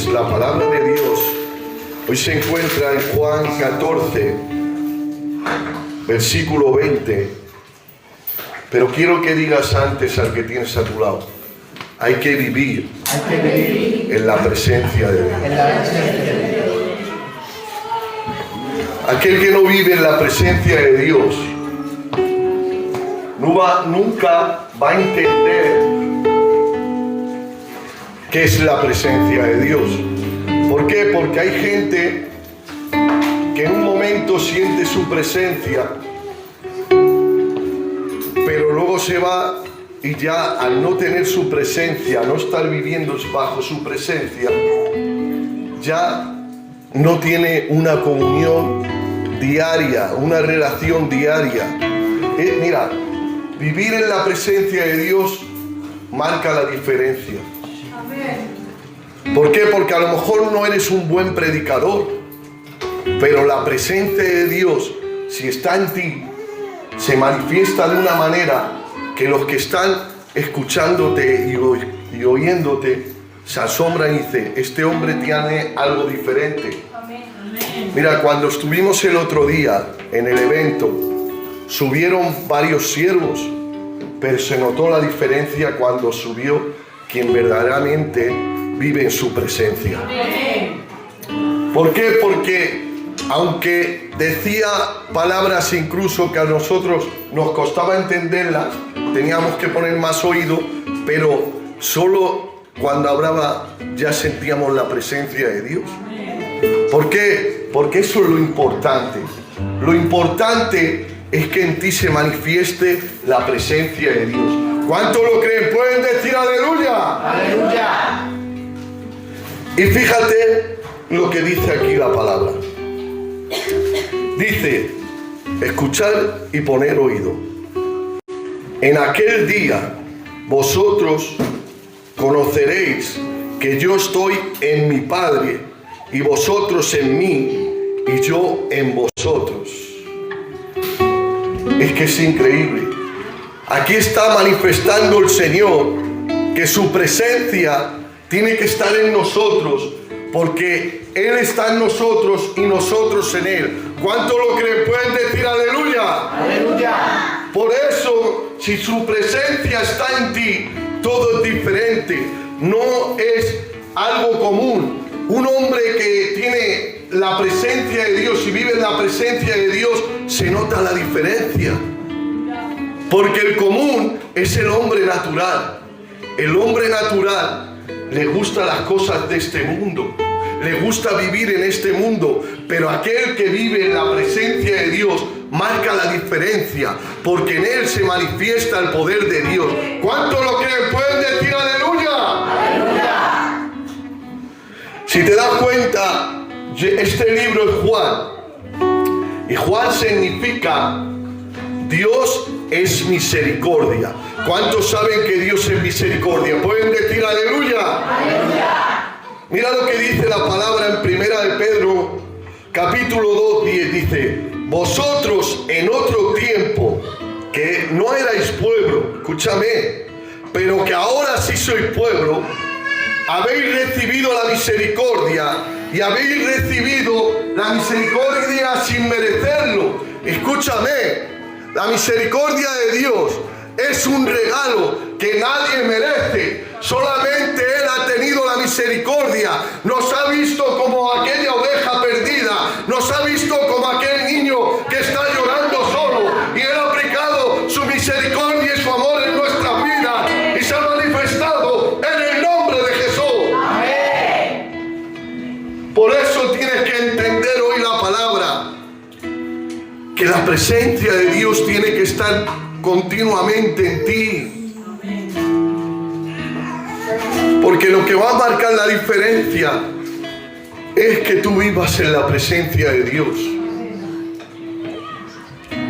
Pues la palabra de Dios hoy se encuentra en Juan 14, versículo 20. Pero quiero que digas antes al que tienes a tu lado: hay que vivir en la presencia de Dios. Aquel que no vive en la presencia de Dios nunca va a entender qué es la presencia de Dios. ¿Por qué? Porque hay gente que en un momento siente su presencia, pero luego se va y ya al no tener su presencia, no estar viviendo bajo su presencia, ya no tiene una comunión diaria, una relación diaria. Mira, vivir en la presencia de Dios marca la diferencia. ¿Por qué? Porque a lo mejor no eres un buen predicador, pero la presencia de Dios, si está en ti, se manifiesta de una manera que los que están escuchándote y oyéndote se asombran y dicen: este hombre tiene algo diferente. Mira, cuando estuvimos el otro día en el evento, subieron varios siervos, pero se notó la diferencia cuando subió quien verdaderamente vive en su presencia. ¿Por qué? Porque aunque decía palabras incluso que a nosotros nos costaba entenderlas, teníamos que poner más oído, pero solo cuando hablaba ya sentíamos la presencia de Dios. ¿Por qué? Porque eso es lo importante. Lo importante es que en ti se manifieste la presencia de Dios. ¿Cuántos lo creen? ¿Pueden decir aleluya? ¡Aleluya! Y fíjate lo que dice aquí la palabra. Dice: escuchar y poner oído. En aquel día vosotros conoceréis que yo estoy en mi Padre, y vosotros en mí, y yo en vosotros. Es que es increíble. Aquí está manifestando el Señor que su presencia tiene que estar en nosotros, porque Él está en nosotros y nosotros en Él. ¿Cuánto lo creen? ¿Pueden decir aleluya? ¡Aleluya! Por eso, si su presencia está en ti, todo es diferente. No es algo común. Un hombre que tiene la presencia de Dios y vive en la presencia de Dios, se nota la diferencia. Porque el común es el hombre natural. El hombre natural le gustan las cosas de este mundo, le gusta vivir en este mundo, pero aquel que vive en la presencia de Dios marca la diferencia, porque en él se manifiesta el poder de Dios. ¿Cuántos lo creen? ¿Pueden decir aleluya? ¡Aleluya! Si te das cuenta, este libro es Juan, y Juan significa Dios es misericordia. ¿Cuántos saben que Dios es misericordia? ¿Pueden decir aleluya? ¡Aleluya! Mira lo que dice la palabra en Primera de Pedro, capítulo 2, 10. Dice: vosotros en otro tiempo, que no erais pueblo, escúchame, pero que ahora sí sois pueblo, habéis recibido la misericordia, y habéis recibido la misericordia sin merecerlo. Escúchame, la misericordia de Dios es un regalo que nadie merece. Solamente Él ha tenido la misericordia. Nos ha visto como aquella oveja perdida. Nos ha visto como aquel niño que está llorando solo. Y Él ha aplicado su misericordia y su amor en nuestras vidas. Y se ha manifestado en el nombre de Jesús. Amén. Por eso tienes que entender hoy la palabra. Que la presencia de Dios tiene que estar continuamente en ti. Porque lo que va a marcar la diferencia es que tú vivas en la presencia de Dios.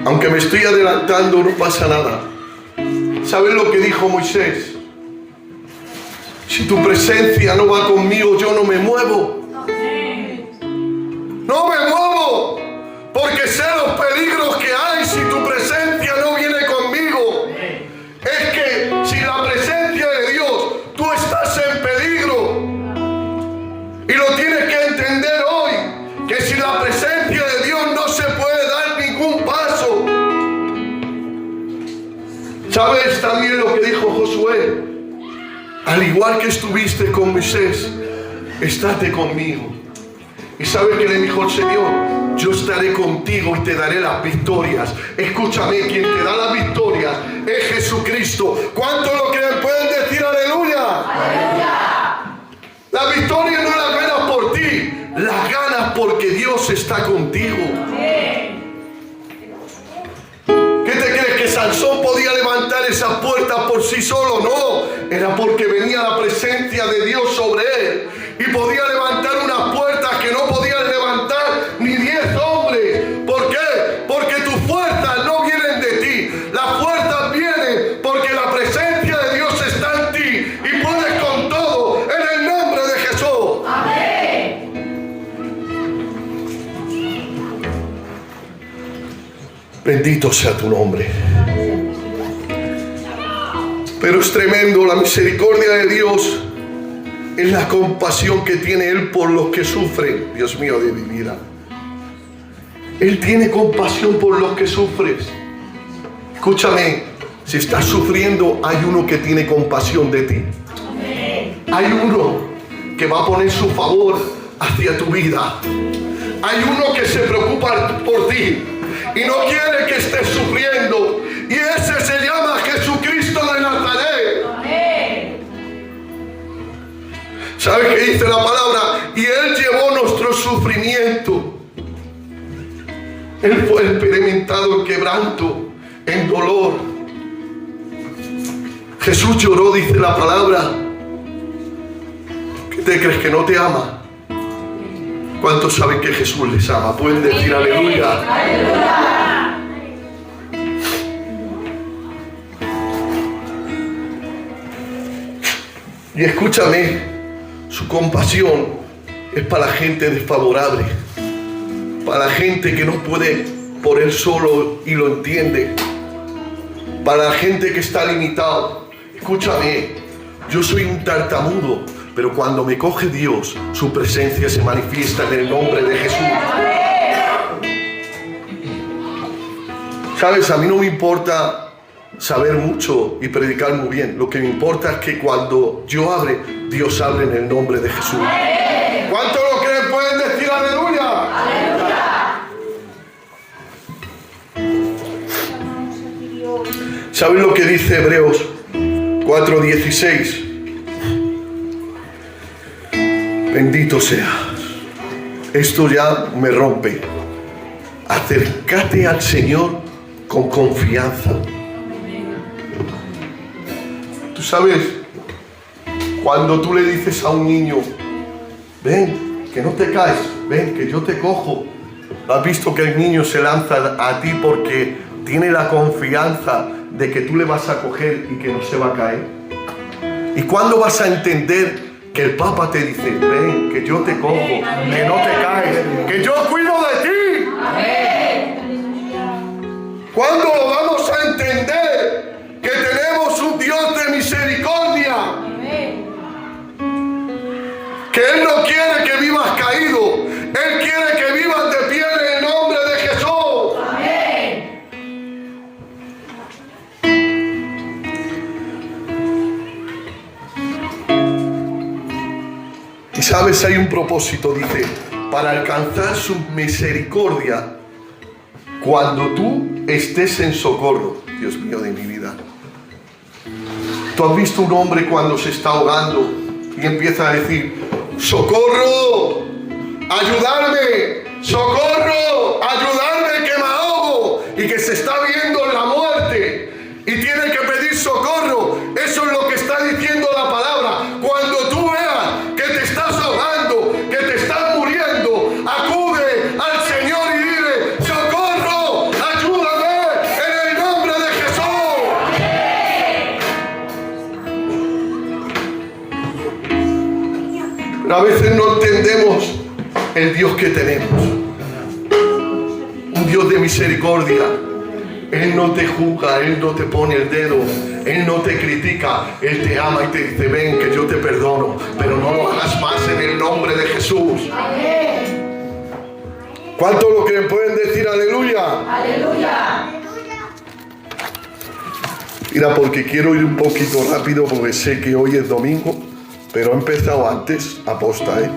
Aunque me estoy adelantando, no pasa nada. ¿Sabes lo que dijo Moisés? Si tu presencia no va conmigo, yo no me muevo. No me muevo, porque sé los peligros que hay si tu presencia no viene conmigo. Es que si la presencia de Dios, tú estás en peligro. también lo que dijo Josué. Al igual que estuviste con Moisés, estate conmigo. ¿Y sabe qué le dijo el Señor? Yo estaré contigo y te daré las victorias. Escúchame, quien te da las victorias es Jesucristo. ¿Cuántos lo creen? ¿Pueden decir aleluya? ¡Aleluya! La victoria no la ganas por ti, la ganas porque Dios está contigo. ¿Qué te crees? ¿Que Sansón podía levantar esas puertas por sí solo? No, era porque venía la presencia de Dios sobre él. Y podía levantar unas puertas que no podían levantar ni 10 hombres. ¿Por qué? Porque tus fuerzas no vienen de ti. Las fuerzas vienen porque la presencia de Dios está en ti. Y puedes con todo en el nombre de Jesús. Amén. Bendito sea tu nombre. Pero es tremendo la misericordia de Dios. Es la compasión que tiene Él por los que sufren. Dios mío de mi vida. Él tiene compasión por los que sufres. Escúchame, si estás sufriendo, hay uno que tiene compasión de ti. Hay uno que va a poner su favor hacia tu vida. Hay uno que se preocupa por ti y no quiere que estés sufriendo. Y ese se llama Jesucristo de Nazaret. ¿Sabes qué dice la palabra? Y Él llevó nuestro sufrimiento. Él fue experimentado en quebranto, en dolor. Jesús lloró, dice la palabra. ¿Qué te crees? ¿Que no te ama? ¿Cuántos saben que Jesús les ama? Pueden decir aleluya. ¡Aleluya! Y escúchame. Su compasión es para la gente desfavorable, para la gente que no puede por él solo y lo entiende, para la gente que está limitado. Escúchame, yo soy un tartamudo, pero cuando me coge Dios, su presencia se manifiesta en el nombre de Jesús. ¿Sabes? A mí no me importa saber mucho y predicar muy bien. Lo que me importa es que cuando yo hable, Dios hable en el nombre de Jesús. ¿Cuántos lo creen? Pueden decir aleluya. Aleluya. ¿Saben lo que dice Hebreos 4:16? Bendito seas. Esto ya me rompe. Acércate al Señor con confianza. Tú sabes, cuando tú le dices a un niño, ven, que no te caes, ven, que yo te cojo. ¿Has visto que el niño se lanza a ti porque tiene la confianza de que tú le vas a coger y que no se va a caer? ¿Y cuándo vas a entender que el Papa te dice, ven, que yo te cojo, que no te caes, que yo cuido de ti? ¿Cuándo lo vamos a entender? Que tenemos un Dios de misericordia. Que Él no quiere que vivas caído. Él quiere que vivas de pie en el nombre de Jesús. Amén. Y sabes, hay un propósito, dice, para alcanzar su misericordia cuando tú estés en socorro. Dios mío de mi vida. ¿Tú has visto un hombre cuando se está ahogando y empieza a decir, socorro, ayudarme, socorro, ayudarme que me ahogo, y que se está viendo la muerte y tiene que pedir socorro? Eso es lo que está diciendo la palabra. Cuando tú veas que te estás ahogando, que te estás muriendo, acude al Señor y dile, socorro, ayúdame en el nombre de Jesús. Pero a veces no entendemos el Dios que tenemos. Un Dios de misericordia. Él no te juzga, Él no te pone el dedo, Él no te critica, Él te ama y te dice, ven que yo te perdono, pero no lo hagas más en el nombre de Jesús. ¿Cuántos lo creen? Pueden decir aleluya. Aleluya. Mira, porque quiero ir un poquito rápido porque sé que hoy es domingo, pero he empezado antes, aposta, ¿eh?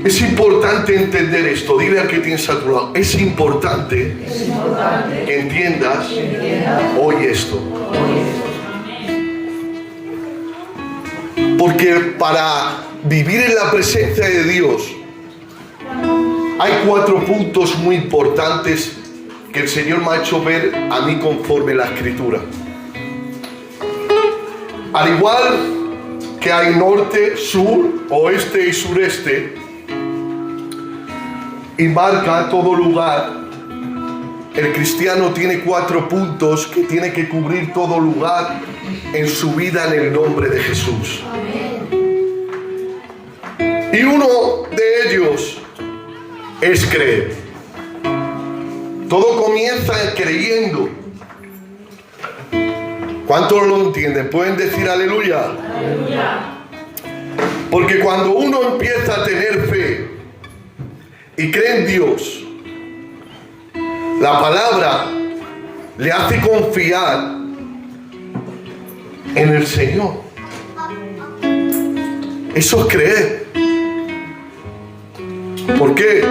Es importante entender esto. Dile al que tienes a tu lado. Es importante que entiendas hoy esto. Porque para vivir en la presencia de Dios hay 4 puntos muy importantes que el Señor me ha hecho ver a mí conforme la Escritura. Al igual que hay norte, sur, oeste y sureste, y marca todo lugar, el cristiano tiene 4 puntos que tiene que cubrir todo lugar en su vida en el nombre de Jesús. Y uno de ellos es creer. Todo comienza creyendo. ¿Cuántos lo entienden? ¿Pueden decir aleluya? Aleluya. Porque cuando uno empieza a tener fe y cree en Dios, la palabra le hace confiar en el Señor. Eso es creer. ¿Por qué?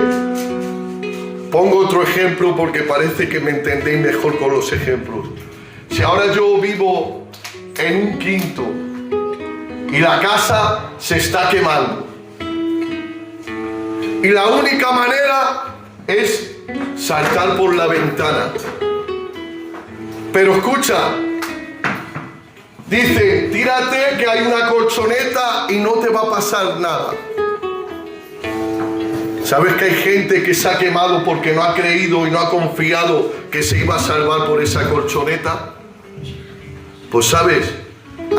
Pongo otro ejemplo porque parece que me entendéis mejor con los ejemplos. Si ahora yo vivo en un quinto y la casa se está quemando, y la única manera es saltar por la ventana. Pero escucha, dice, tírate que hay una colchoneta y no te va a pasar nada. ¿Sabes que hay gente que se ha quemado porque no ha creído y no ha confiado que se iba a salvar por esa colchoneta? Pues sabes,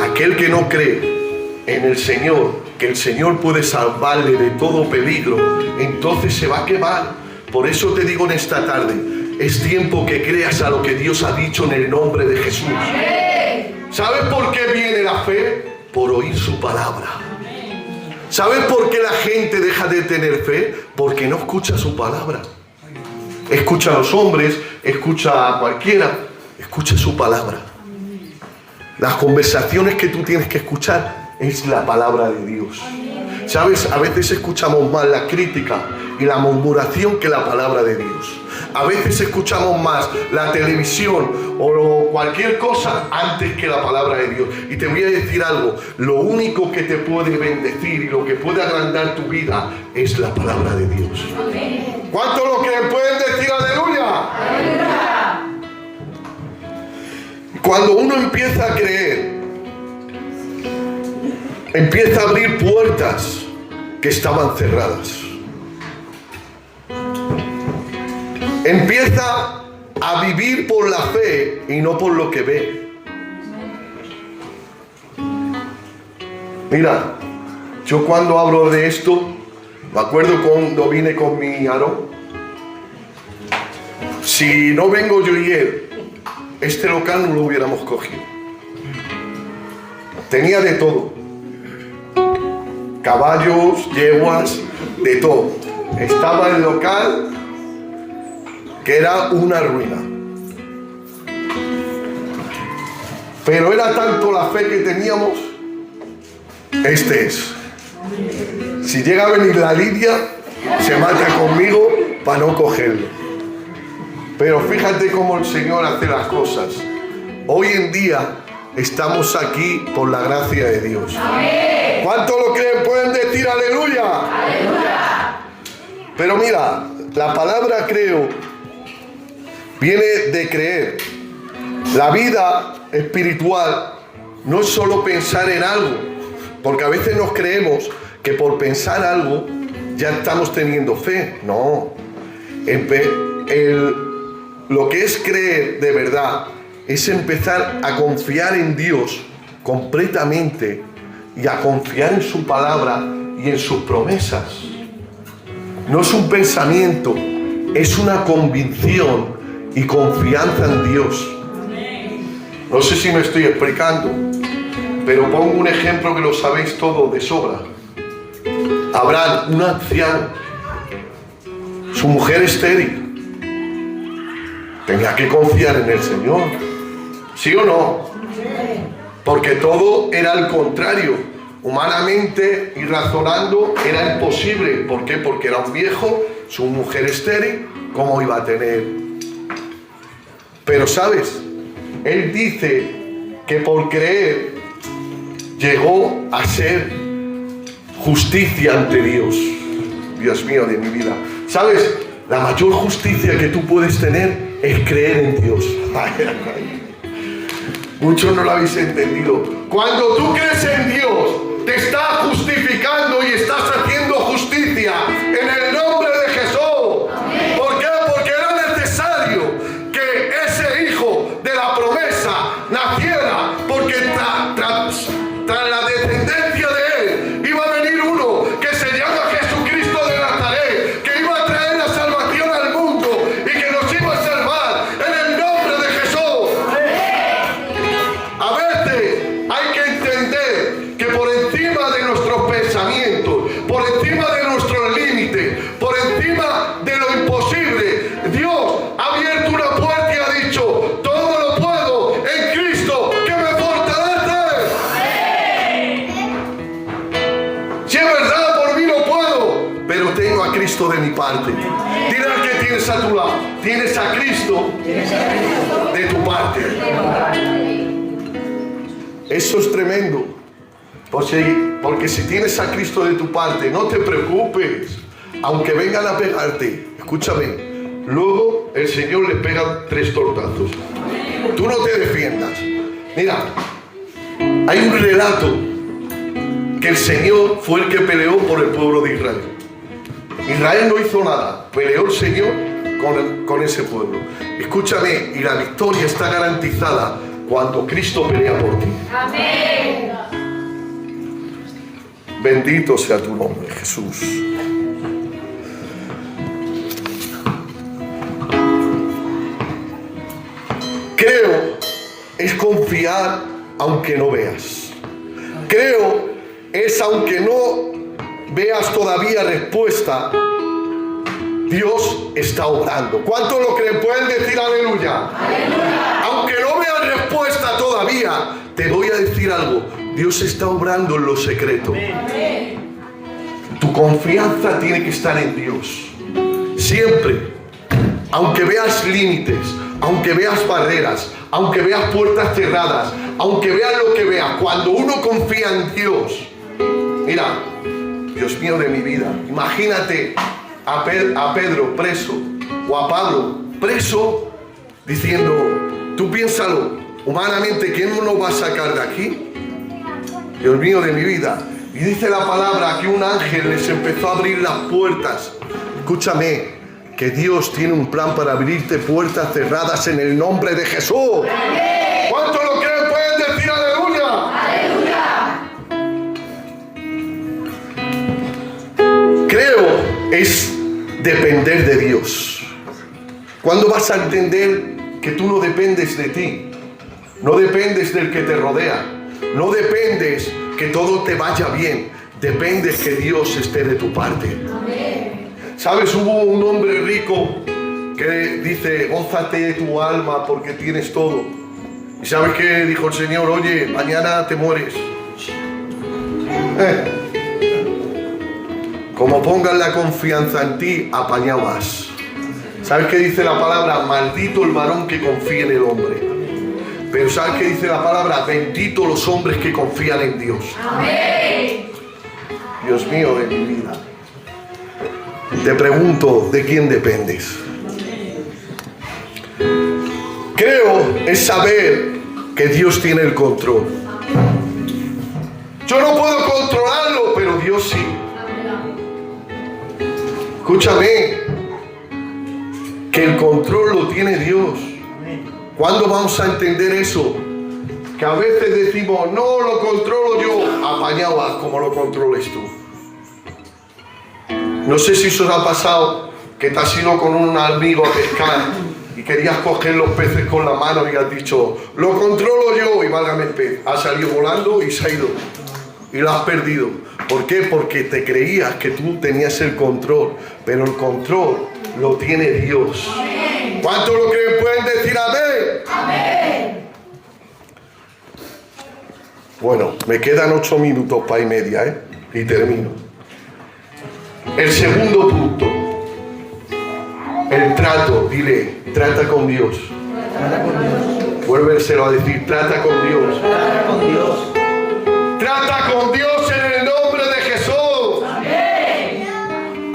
aquel que no cree en el Señor, que el Señor puede salvarle de todo peligro, entonces se va a quemar. Por eso te digo en esta tarde, es tiempo que creas a lo que Dios ha dicho en el nombre de Jesús. ¿Sabes por qué viene la fe? Por oír su palabra. ¿Sabes por qué la gente deja de tener fe? Porque no escucha su palabra. Escucha a los hombres, escucha a cualquiera, escucha su palabra. Las conversaciones que tú tienes que escuchar es la palabra de Dios. ¿Sabes? A veces escuchamos más la crítica y la murmuración que la palabra de Dios. A veces escuchamos más la televisión o cualquier cosa antes que la palabra de Dios. Y te voy a decir algo, lo único que te puede bendecir y lo que puede agrandar tu vida es la palabra de Dios. ¿Cuántos lo creen? ¿Pueden decir aleluya? ¡Aleluya! Cuando uno empieza a creer, empieza a abrir puertas que estaban cerradas. Empieza a vivir por la fe y no por lo que ve. Mira, yo cuando hablo de esto, me acuerdo cuando vine con mi Aarón. Si no vengo yo y él, este local no lo hubiéramos cogido. Tenía de todo. Caballos, yeguas, de todo. Estaba el local que era una ruina. Pero era tanto la fe que teníamos. Este es. Si llega a venir la Lidia, se mata conmigo para no cogerlo. Pero fíjate cómo el Señor hace las cosas. Hoy en día estamos aquí por la gracia de Dios. ¿Cuántos lo creen? Pueden decir aleluya. Aleluya. Pero mira, la palabra creo viene de creer. La vida espiritual no es solo pensar en algo, porque a veces nos creemos que por pensar algo ya estamos teniendo fe. No. Lo que es creer de verdad es empezar a confiar en Dios completamente y a confiar en su palabra y en sus promesas. No es un pensamiento, es una convicción y confianza en Dios. No sé si me estoy explicando, pero pongo un ejemplo que lo sabéis todo de sobra. Abraham, un anciano, su mujer estéril, tenía que confiar en el Señor. ¿Sí o no? Porque todo era al contrario. Humanamente y razonando era imposible. ¿Por qué? Porque era un viejo, su mujer estéril, ¿cómo iba a tener? Pero ¿sabes? Él dice que por creer llegó a ser justicia ante Dios. Dios mío de mi vida. ¿Sabes? La mayor justicia que tú puedes tener es creer en Dios. Muchos no lo habéis entendido. Cuando tú crees en Dios, te está justificando y estás haciendo justicia en el nombre de Jesús. Amén. ¿Por qué? Porque era necesario que ese hijo de la promesa naciera, porque tras la descendencia de él iba a venir uno que se llama Jesucristo de Nazaret, que iba a traer la salvación al mundo y que nos iba a salvar en el nombre de Jesús. A veces hay que entender que por encima de nuestros pensamientos, por encima de nuestros límites, por encima de lo imposible, Dios ha abierto una puerta y ha dicho: todo lo puedo en Cristo que me fortalece. Si es verdad, por mí no puedo, pero tengo a Cristo de mi parte. Dile al que tienes a tu lado: tienes a Cristo de tu parte. Eso es tremendo. Porque si tienes a Cristo de tu parte, no te preocupes. Aunque vengan a pegarte, escúchame, luego el Señor le pega 3 tortazos. Tú no te defiendas. Mira, hay un relato que el Señor fue el que peleó por el pueblo de Israel. Israel no hizo nada, peleó el Señor con ese pueblo. Escúchame, y la victoria está garantizada cuando Cristo pelea por ti. Amén. Bendito sea tu nombre, Jesús. Creo es confiar aunque no veas. Creo es aunque no veas todavía respuesta, Dios está obrando. ¿Cuántos lo creen? Pueden decir aleluya. Aleluya. Aunque no veas respuesta todavía, te voy a decir algo. Dios está obrando en lo secreto. Amén. Tu confianza tiene que estar en Dios. Siempre. Aunque veas límites, aunque veas barreras, aunque veas puertas cerradas, aunque veas lo que veas, cuando uno confía en Dios, mira, Dios mío de mi vida, imagínate a Pedro preso, o a Pablo preso, diciendo, tú piénsalo, humanamente, ¿quién nos va a sacar de aquí? Dios mío de mi vida. Y dice la palabra que un ángel les empezó a abrir las puertas. Escúchame, que Dios tiene un plan para abrirte puertas cerradas en el nombre de Jesús. ¡Amén! ¿Cuántos lo creen? Pueden decir aleluya. ¡Aleluya! Creo es depender de Dios. ¿Cuándo vas a entender que tú no dependes de ti? No dependes del que te rodea. No dependes que todo te vaya bien. Dependes que Dios esté de tu parte. Amén. ¿Sabes? Hubo un hombre rico que dice, gózate de tu alma porque tienes todo. ¿Y sabes qué dijo el Señor? Oye, mañana te mueres. Como pongas la confianza en ti, apañado vas. ¿Sabes qué dice la palabra? Maldito el varón que confía en el hombre. Pero ¿sabes qué dice la palabra? Bendito los hombres que confían en Dios. Amén. Dios mío de mi vida. Te pregunto, ¿de quién dependes? Creo es saber que Dios tiene el control. Yo no puedo controlarlo, pero Dios sí. Escúchame, que el control lo tiene Dios. ¿Cuándo vamos a entender eso? Que a veces decimos, no lo controlo yo, apañado vas como lo controles tú. No sé si eso os ha pasado, que te has ido con un amigo a pescar y querías coger los peces con la mano y has dicho, lo controlo yo, y válgame el pez. Ha salido volando y se ha ido. Y lo has perdido. ¿Por qué? Porque te creías que tú tenías el control, pero el control lo tiene Dios. ¿Cuántos lo creen? Pueden decir amén. Amén. Bueno, me quedan 8 minutos para y media, y termino. El segundo punto, el trato. Dile, trata con Dios. Vuélveselo a decir, trata con Dios. Trata con Dios. Trata con Dios en el nombre de Jesús. Amén.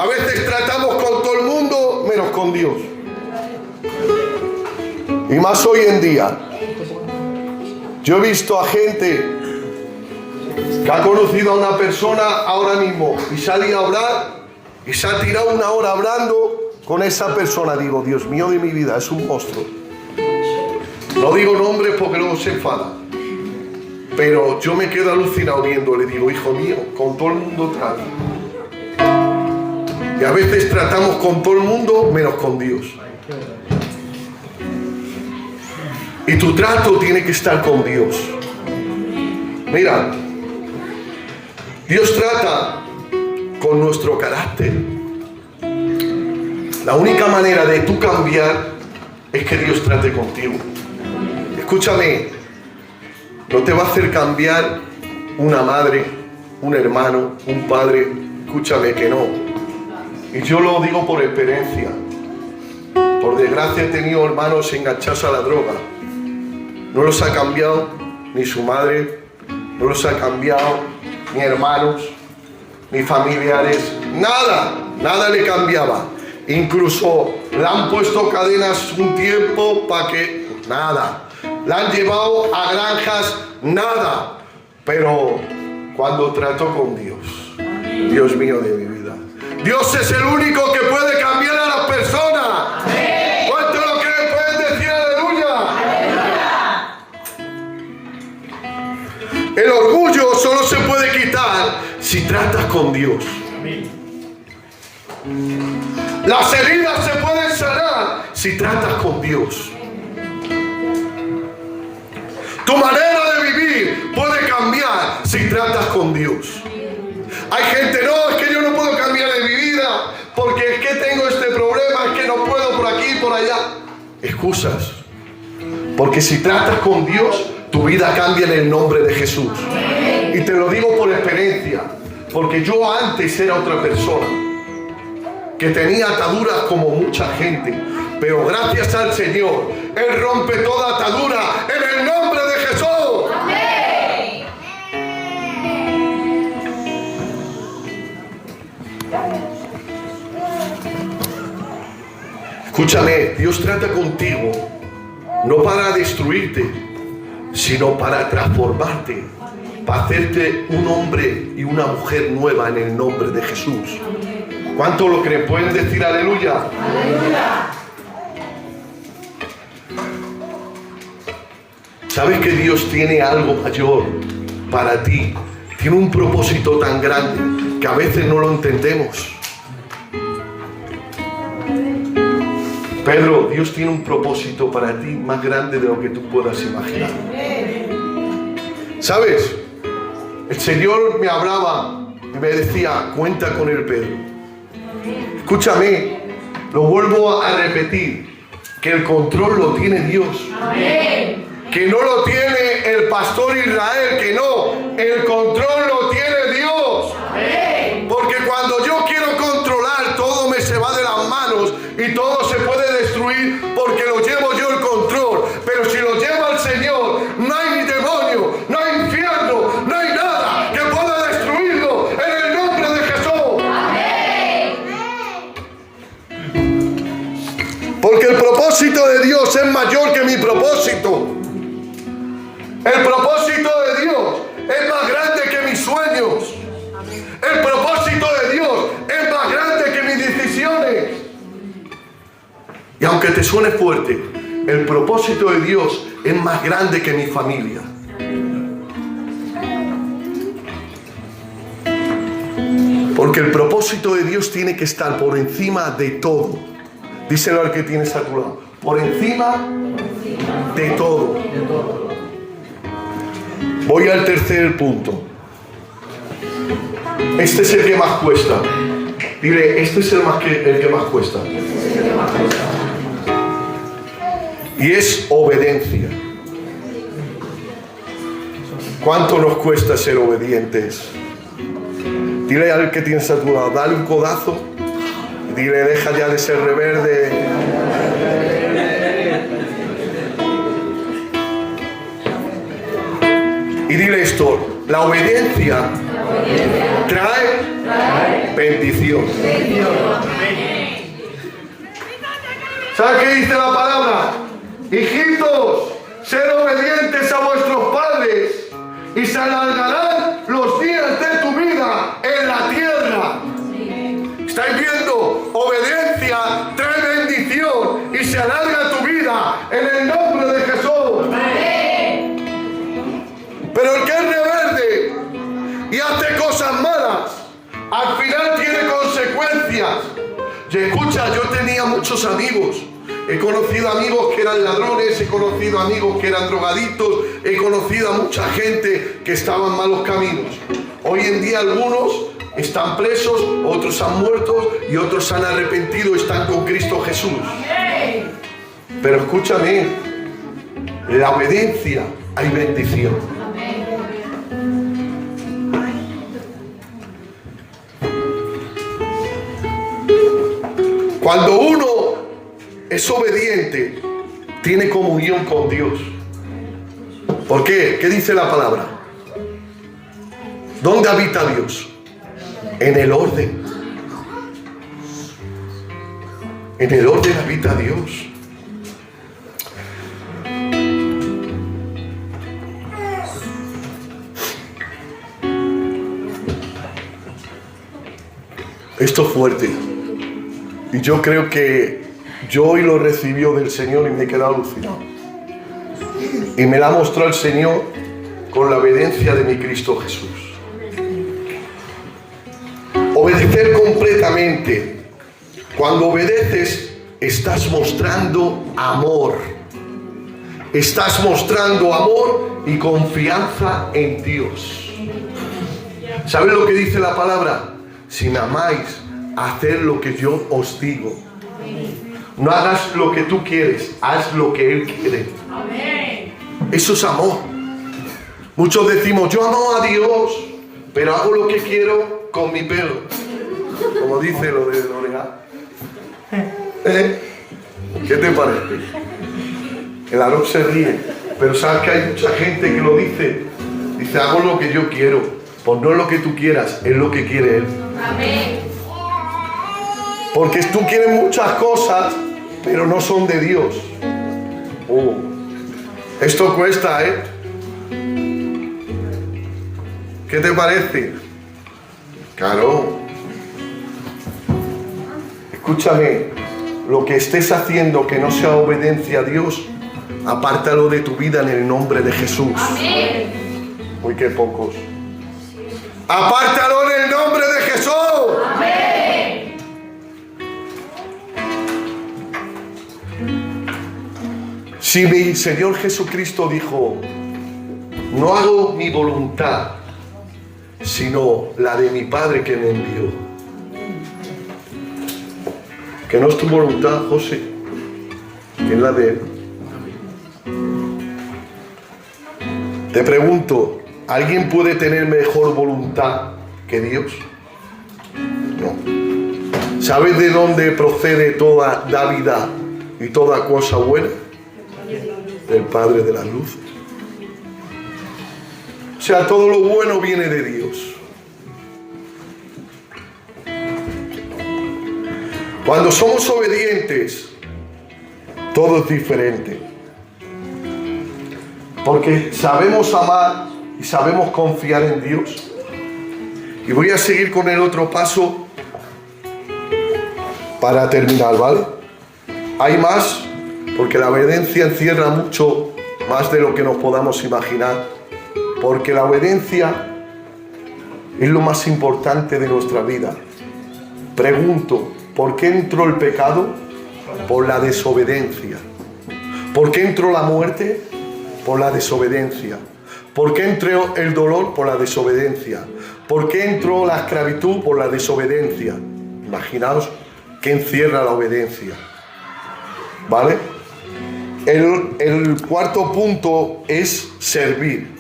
A veces tratamos con todo el mundo menos con Dios. Y más hoy en día. Yo he visto a gente que ha conocido a una persona ahora mismo y sale a orar y se ha tirado 1 hora hablando con esa persona. Digo, Dios mío de mi vida, es un monstruo. No digo nombres porque luego se enfada. Pero yo me quedo alucinado viendo. Le digo, hijo mío, con todo el mundo trata. Y a veces tratamos con todo el mundo menos con Dios. Y tu trato tiene que estar con Dios. Mira, Dios trata con nuestro carácter. La única manera de tú cambiar es que Dios trate contigo. Escúchame, no te va a hacer cambiar una madre, un hermano, un padre. Escúchame que no. Y yo lo digo por experiencia. Por desgracia he tenido hermanos enganchados a la droga. No los ha cambiado ni su madre, no los ha cambiado ni hermanos, ni familiares. Nada le cambiaba. Incluso le han puesto cadenas un tiempo para que... Nada. La han llevado a granjas, nada. Pero cuando trató con Dios, Dios mío de mi vida, Dios es el único que puede cambiar a las personas. ¿Cuánto lo que le pueden decir? Aleluya. El orgullo solo se puede quitar si tratas con Dios. Las heridas se pueden sanar si tratas con Dios. Tu manera de vivir puede cambiar si tratas con Dios. Hay gente, no, es que yo no puedo cambiar de mi vida porque es que tengo este problema, es que no puedo por aquí y por allá. Excusas. Porque si tratas con Dios, tu vida cambia en el nombre de Jesús. Y te lo digo por experiencia, porque yo antes era otra persona, que tenía ataduras como mucha gente. Pero gracias al Señor, Él rompe toda atadura en el nombre de Jesús. Amén. Escúchame, Dios trata contigo no para destruirte, sino para transformarte, para hacerte un hombre y una mujer nueva en el nombre de Jesús. ¿Cuánto lo creen? ¿Pueden decir aleluya? Aleluya. ¿Sabes que Dios tiene algo mayor para ti? Tiene un propósito tan grande que a veces no lo entendemos. Pedro, Dios tiene un propósito para ti más grande de lo que tú puedas imaginar. ¿Sabes? El Señor me hablaba y me decía, cuenta con el Pedro. Escúchame, lo vuelvo a repetir, que el control lo tiene Dios. Amén. Que no lo tiene el pastor Israel, que no, el control lo tiene Dios. Amén. Porque cuando yo quiero controlar, todo me se va de las manos y todo se puede destruir porque lo llevo yo el control. Pero si lo lleva el Señor, no hay demonio, no hay infierno, no hay nada que pueda destruirlo en el nombre de Jesús. Amén. Porque el propósito de Dios es mayor que mi propósito. El propósito de Dios es más grande que mis sueños. El propósito de Dios es más grande que mis decisiones. Y aunque te suene fuerte, el propósito de Dios es más grande que mi familia. Porque el propósito de Dios tiene que estar por encima de todo. Díselo al que tienes a tu lado. Por encima de todo. Voy al tercer punto. Este es el que más cuesta. Dile, este es el que más cuesta. Y es obediencia. ¿Cuánto nos cuesta ser obedientes? Dile al que tienes a tu lado, dale un codazo. Dile, deja ya de ser rebelde. Y dile esto, la obediencia trae bendición. ¿Sabes qué dice la palabra? Hijitos, sed obedientes a vuestros padres y se alargarán los días de tu vida en la tierra. ¿Estáis viendo? Obediencia trae bendición y se alarga tu vida en el nombre de Jesús. Pero el que es rebelde y hace cosas malas, al final tiene consecuencias. Y escucha, yo tenía muchos amigos. He conocido amigos que eran ladrones, he conocido amigos que eran drogadictos, he conocido a mucha gente que estaba en malos caminos. Hoy en día algunos están presos, otros han muerto y otros se han arrepentido y están con Cristo Jesús. Pero escúchame, en la obediencia hay bendición. Cuando uno es obediente, tiene comunión con Dios. ¿Por qué? ¿Qué dice la palabra? ¿Dónde habita Dios? En el orden. En el orden habita Dios. Esto es fuerte. Y yo creo que yo hoy lo recibió del Señor y me he quedado alucinado. Y me la ha mostrado el Señor con la obediencia de mi Cristo Jesús. Obedecer completamente. Cuando obedeces, estás mostrando amor. Estás mostrando amor y confianza en Dios. ¿Sabes lo que dice la palabra? Si me amáis, haced lo que yo os digo. No hagas lo que tú quieres, haz lo que Él quiere. Eso es amor. Muchos decimos, yo amo a Dios, pero hago lo que quiero con mi pelo. Como dice lo de L'Oreal. ¿Qué te parece? El Aarón se ríe, pero sabes que hay mucha gente que lo dice. Dice, hago lo que yo quiero. Pues no es lo que tú quieras, es lo que quiere Él. Amén. Porque tú quieres muchas cosas, pero no son de Dios. Esto cuesta, ¿eh? ¿Qué te parece? Claro. Escúchame, lo que estés haciendo que no sea obediencia a Dios, apártalo de tu vida en el nombre de Jesús. Amén. Uy, qué pocos. Apártalo en el nombre de Jesús. Amén. Si mi Señor Jesucristo dijo, no hago mi voluntad, sino la de mi Padre que me envió. Que no es tu voluntad, José, que es la de Él. Te pregunto, ¿alguien puede tener mejor voluntad que Dios? No. ¿Sabes de dónde procede toda dávida y toda cosa buena? Del Padre de las luces. O sea, todo lo bueno viene de Dios. Cuando somos obedientes, todo es diferente. Porque sabemos amar y sabemos confiar en Dios. Y voy a seguir con el otro paso para terminar, ¿vale? Hay más, porque la obediencia encierra mucho más de lo que nos podamos imaginar. Porque la obediencia es lo más importante de nuestra vida. Pregunto, ¿por qué entró el pecado? Por la desobediencia. ¿Por qué entró la muerte? Por la desobediencia. ¿Por qué entró el dolor? Por la desobediencia. ¿Por qué entró la esclavitud? Por la desobediencia. Imaginaos que encierra la obediencia. ¿Vale? El cuarto punto es servir.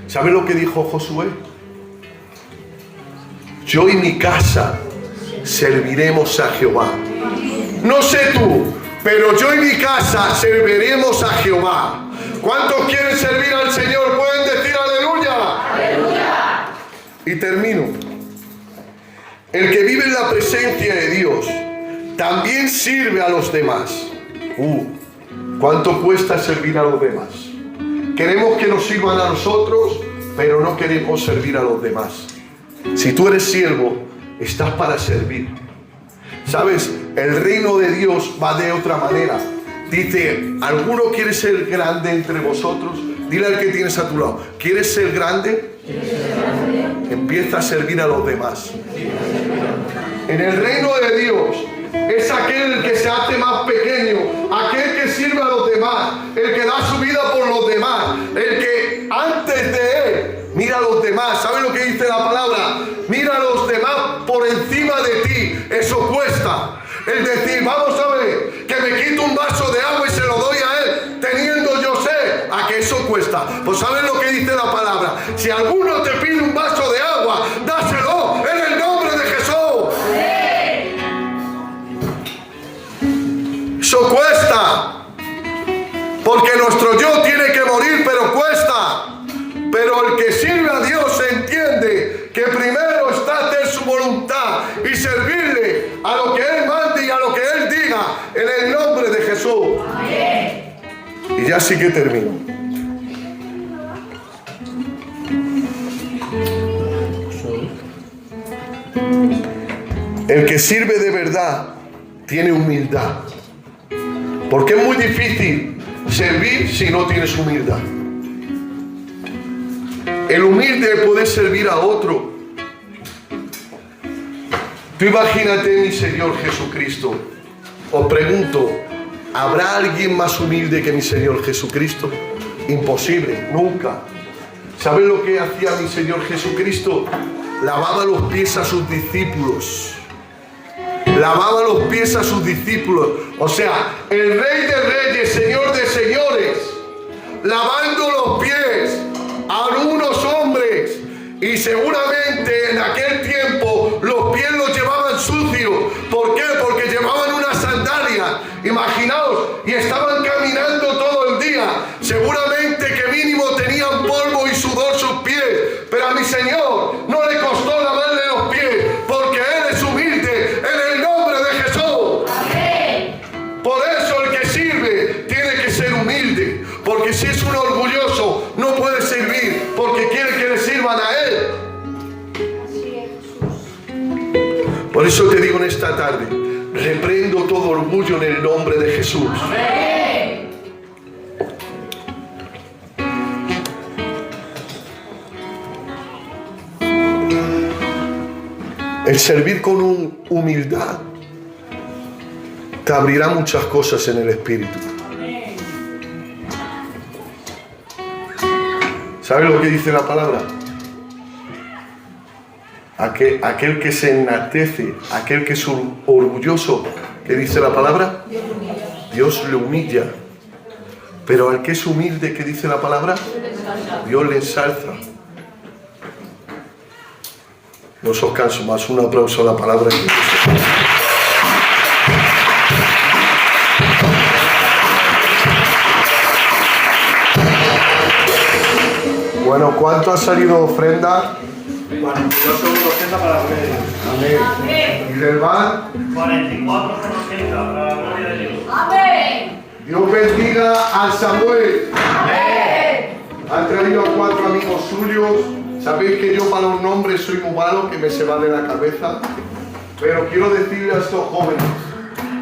¿Sabe lo que dijo Josué? Yo y mi casa serviremos a Jehová. No sé tú, pero yo y mi casa serviremos a Jehová. ¿Cuántos quieren servir al Señor? ¿Pueden decir aleluya? Aleluya. Y termino. El que vive en la presencia de Dios también sirve a los demás. ¿Cuánto cuesta servir a los demás? Queremos que nos sirvan a nosotros, pero no queremos servir a los demás. Si tú eres siervo, estás para servir. ¿Sabes? El reino de Dios va de otra manera. Dice, ¿alguno quiere ser grande entre vosotros? Dile al que tienes a tu lado, ¿quieres ser grande? Empieza a servir a los demás. En el reino de Dios es aquel que se hace más pequeño, aquel que sirve a los demás, el que da su vida por los demás, el que antes de él mira a los demás. ¿Sabe lo que dice la palabra? Mira a los demás por encima de ti. Eso cuesta. Es decir, vamos a ver, que me quito un vaso de agua y se lo doy a él, teniendo yo sed. ¿A que eso cuesta? Pues ¿sabes lo que dice la palabra? Si alguno te pide un vaso de agua, dáselo en el nombre de Jesús. Eso cuesta. Porque nuestro yo tiene que morir, pero cuesta. Pero el que sirve a Dios entiende que primero está hacer su voluntad y servirle a lo que Él mande y a lo que Él diga en el nombre de Jesús. Amén. Y ya sí que termino. El que sirve de verdad tiene humildad. Porque es muy difícil servir si no tienes humildad. El humilde puede servir a otro. Tú imagínate, mi Señor Jesucristo. Os pregunto, ¿habrá alguien más humilde que mi Señor Jesucristo? Imposible, nunca. ¿Saben lo que hacía mi Señor Jesucristo? Lavaba los pies a sus discípulos. Lavaba los pies a sus discípulos. O sea, el Rey de Reyes, Señor de Señores, lavando los pies a unos hombres, y seguramente en aquel tiempo los pies los llevaban sucios. ¿Por qué? Porque llevaban una sandalia. Imaginaos, y estaban caminando todo el día. Seguramente que mínimo tenían polvo y sudor sus pies. Pero a mi Señor no le costó lavarle los pies, porque Él es humilde en el nombre de Jesús. Amén. Por eso el que sirve tiene que ser humilde. Porque si es un orgulloso, no puede servir, porque quiere que le sirvan a Él. Por eso te digo en esta tarde, reprendo todo orgullo en el nombre de Jesús. Amén. El servir con humildad te abrirá muchas cosas en el Espíritu. ¿Sabes lo que dice la palabra? Aquel que se enaltece, aquel que es orgulloso, ¿qué dice la palabra? Dios le humilla. Pero al que es humilde, ¿qué dice la palabra? Dios le ensalza. No os canso más, un aplauso a la palabra. Bueno, ¿cuánto ha salido ofrenda? 42 euros para la gloria. Amén. ¿Y del bar? 44,80 para la gloria de Dios. Amén. Dios bendiga al Samuel. Amén. Han traído a 4 amigos suyos. Sabéis que yo para los nombres soy muy malo, que me se va de la cabeza. Pero quiero decirle a estos jóvenes,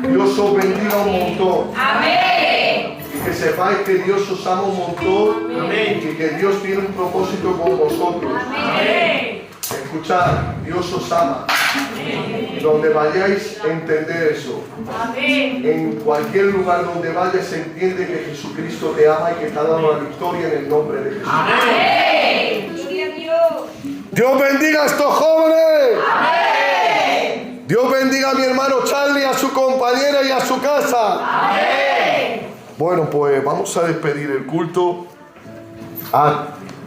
Dios os bendiga un montón. Amén. Y que sepáis que Dios os ama un montón. Amén. Y que Dios tiene un propósito con vosotros. Amén. Escuchad, Dios os ama. Amén. Donde vayáis, entender eso. Amén. En cualquier lugar donde vayas, entiende que Jesucristo te ama y que te ha dado la victoria en el nombre de Jesús. Amén. Gloria a Dios. Dios bendiga a estos jóvenes. Amén. Dios bendiga a mi hermano Charlie, a su compañera y a su casa. Amén. Bueno, pues vamos a despedir el culto.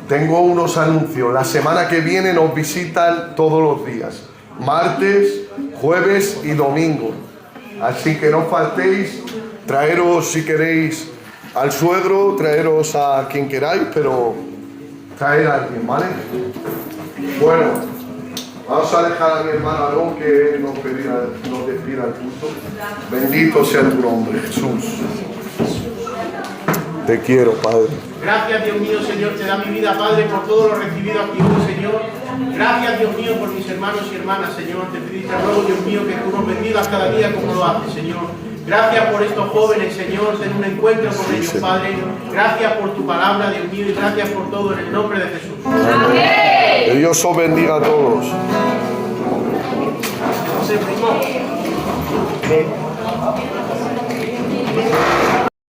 tengo unos anuncios. La semana que viene nos visitan todos los días, martes, jueves y domingo. Así que no faltéis, traeros si queréis al suegro, traeros a quien queráis, pero traer a alguien, ¿vale? Bueno, vamos a dejar a mi hermano Aarón que él nos despida el culto. Bendito sea tu nombre, Jesús. Te quiero, Padre. Gracias, Dios mío, Señor, te da mi vida, Padre, por todo lo recibido aquí hoy, Señor. Gracias, Dios mío, por mis hermanos y hermanas, Señor. Te pido y te ruego, Dios mío, que tú nos bendigas cada día como lo haces, Señor. Gracias por estos jóvenes, Señor, ten un encuentro con ellos, Padre. Gracias por tu palabra, Dios mío, y gracias por todo en el nombre de Jesús. Amén. Que Dios os bendiga a todos.